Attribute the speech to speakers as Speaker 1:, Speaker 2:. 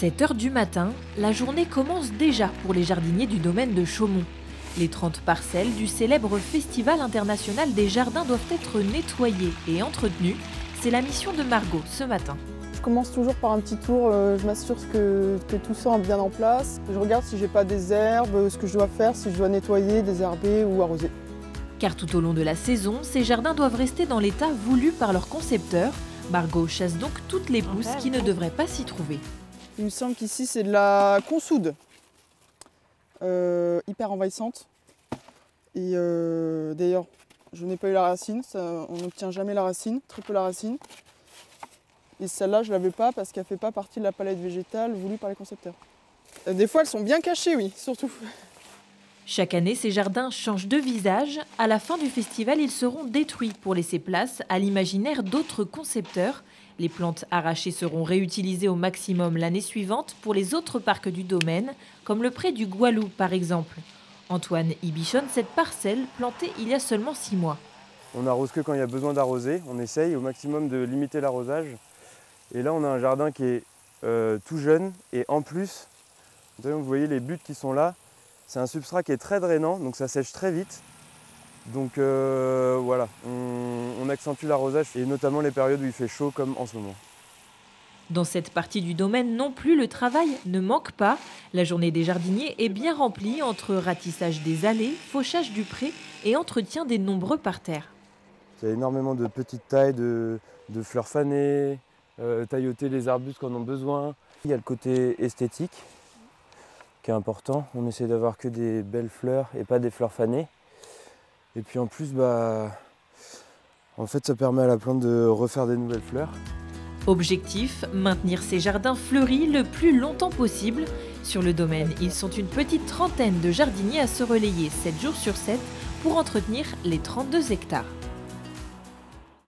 Speaker 1: 7 h du matin, la journée commence déjà pour les jardiniers du domaine de Chaumont. Les 30 parcelles du célèbre Festival international des jardins doivent être nettoyées et entretenues. C'est la mission de Margot ce matin.
Speaker 2: Je commence toujours par un petit tour, je m'assure que tout ça est bien en place. Je regarde si j'ai pas des herbes, ce que je dois faire, si je dois nettoyer, désherber ou arroser.
Speaker 1: Car tout au long de la saison, ces jardins doivent rester dans l'état voulu par leur concepteur. Margot chasse donc toutes les pousses qui ne devraient pas s'y trouver.
Speaker 2: Il me semble qu'ici c'est de la consoude, hyper envahissante. Et d'ailleurs, je n'ai pas eu la racine, on n'obtient jamais la racine, très peu la racine. Et celle-là, je ne l'avais pas parce qu'elle ne fait pas partie de la palette végétale voulue par les concepteurs. Des fois, elles sont bien cachées, oui, surtout.
Speaker 1: Chaque année, ces jardins changent de visage. À la fin du festival, ils seront détruits pour laisser place à l'imaginaire d'autres concepteurs. Les plantes arrachées seront réutilisées au maximum l'année suivante pour les autres parcs du domaine, comme le pré du Goualou par exemple. Antoine y bichonne cette parcelle plantée il y a seulement 6 mois.
Speaker 3: On n'arrose que quand il y a besoin d'arroser. On essaye au maximum de limiter l'arrosage. Et là, on a un jardin qui est tout jeune. Et en plus, vous voyez les buttes qui sont là. C'est un substrat qui est très drainant, donc ça sèche très vite. Donc voilà, on accentue l'arrosage et notamment les périodes où il fait chaud comme en ce moment.
Speaker 1: Dans cette partie du domaine non plus, le travail ne manque pas. La journée des jardiniers est bien remplie entre ratissage des allées, fauchage du pré et entretien des nombreux parterres.
Speaker 3: Il y a énormément de petites tailles de fleurs fanées, tailloter les arbustes quand on en a besoin. Il y a le côté esthétique qui est important. On essaie d'avoir que des belles fleurs et pas des fleurs fanées. Et puis en plus, en fait, ça permet à la plante de refaire des nouvelles fleurs.
Speaker 1: Objectif, maintenir ces jardins fleuris le plus longtemps possible. Sur le domaine, ils sont une petite trentaine de jardiniers à se relayer 7 jours sur 7 pour entretenir les 32 hectares.